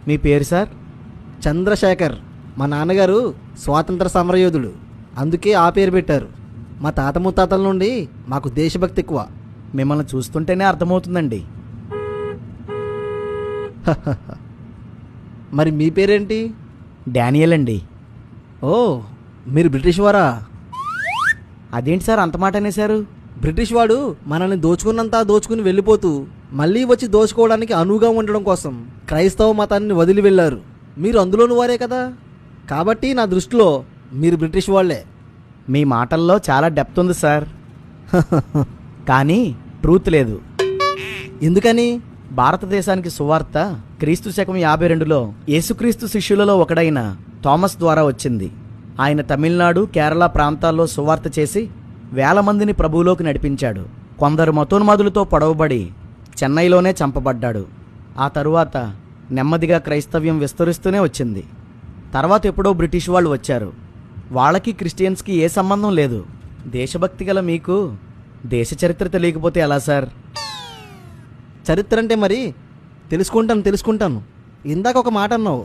మీ పేరు సార్? చంద్రశేఖర్. మా నాన్నగారు స్వాతంత్ర సమరయోధుడు, అందుకే ఆ పేరు పెట్టారు. మా తాత ముత్తాతల నుండి మాకు దేశభక్తి ఎక్కువ. మిమ్మల్ని చూస్తుంటేనే అర్థమవుతుందండి. మరి మీ పేరేంటి? డానియల్ అండి. ఓ, మీరు బ్రిటిష్ వారా? అదేంటి సార్ అంత మాట అనేశారు? బ్రిటిష్ వాడు మనల్ని దోచుకున్నంతా దోచుకుని వెళ్ళిపోతూ మళ్ళీ వచ్చి దోచుకోవడానికి అనువుగా ఉండడం కోసం క్రైస్తవ మతాన్ని వదిలి వెళ్ళారు. మీరు అందులోని వారే కదా, కాబట్టి నా దృష్టిలో మీరు బ్రిటిష్ వాళ్ళే. మీ మాటల్లో చాలా డెప్త్ ఉంది సార్. కానీ ట్రూత్ లేదు. ఎందుకని? భారతదేశానికి సువార్త క్రీస్తు శకం 52లో యేసుక్రీస్తు శిష్యులలో ఒకడైన థామస్ ద్వారా వచ్చింది. ఆయన తమిళనాడు, కేరళ ప్రాంతాల్లో సువార్త చేసి వేల మందిని ప్రభువులోకి నడిపించాడు. కొందరు మతోన్మాదులతో పొడవబడి చెన్నైలోనే చంపబడ్డాడు. ఆ తరువాత నెమ్మదిగా క్రైస్తవ్యం విస్తరిస్తూనే వచ్చింది. తర్వాత ఎప్పుడో బ్రిటిష్ వాళ్ళు వచ్చారు. వాళ్ళకి క్రిస్టియన్స్కి ఏ సంబంధం లేదు. దేశభక్తి గల మీకు దేశ చరిత్ర తెలియకపోతే ఎలా సార్? చరిత్ర అంటే మరి తెలుసుకుంటాను. ఇందాక ఒక మాట అన్నావు,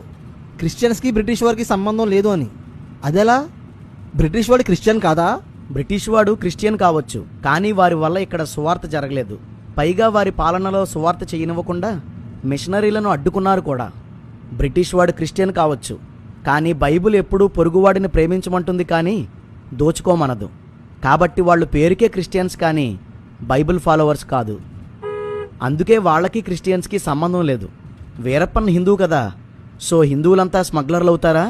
క్రిస్టియన్స్కి బ్రిటిష్ వారికి సంబంధం లేదు అని. అదెలా? బ్రిటిష్ వాడు క్రిస్టియన్ కాదా? బ్రిటిష్ వాడు క్రిస్టియన్ కావచ్చు, కానీ వారి వల్ల ఇక్కడ సువార్త జరగలేదు. పైగా వారి పాలనలో సువార్త చేయనివ్వకుండా మిషనరీలను అడ్డుకున్నారు కూడా. బ్రిటిష్ వాడు క్రిస్టియన్ కావచ్చు, కానీ బైబిల్ ఎప్పుడూ పొరుగువాడిని ప్రేమించమంటుంది, కానీ దోచుకోమనదు. కాబట్టి వాళ్ళు పేరుకే క్రిస్టియన్స్, కానీ బైబిల్ ఫాలోవర్స్ కాదు. అందుకే వాళ్ళకి క్రిస్టియన్స్కి సంబంధం లేదు. వీరప్పన్ హిందూ కదా, సో హిందువులంతా స్మగ్లర్లు అవుతారా,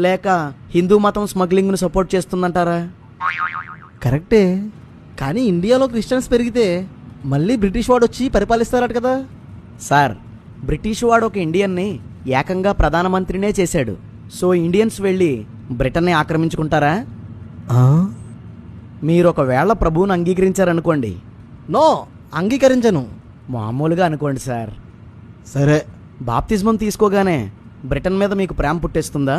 లేక హిందూ మతం స్మగ్లింగ్ను సపోర్ట్ చేస్తుందంటారా? కరెక్టే, కానీ ఇండియాలో క్రిస్టియన్స్ పెరిగితే మళ్ళీ బ్రిటిష్ వాడు వచ్చి పరిపాలిస్తారట కదా. సార్, బ్రిటిష్ వాడు ఒక ఇండియన్ని ఏకంగా ప్రధానమంత్రినే చేశాడు. సో ఇండియన్స్ వెళ్ళి బ్రిటన్ని ఆక్రమించుకుంటారా? మీరు ఒకవేళ ప్రభువును అంగీకరించారనుకోండి. నో, అంగీకరించను. మామూలుగా అనుకోండి సార్. సరే. బాప్తిజమం తీసుకోగానే బ్రిటన్ మీద మీకు ప్రేమ పుట్టేస్తుందా?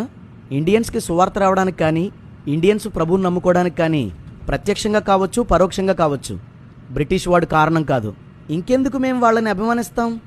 ఇండియన్స్కి సువార్త రావడానికి కానీ, ఇండియన్స్ ప్రభువుని నమ్ముకోవడానికి కానీ ప్రత్యక్షంగా కావచ్చు, పరోక్షంగా కావచ్చు, బ్రిటిష్ వాడు కారణం కాదు. ఇంకెందుకు మేము వాళ్ళని అభిమానిస్తాం?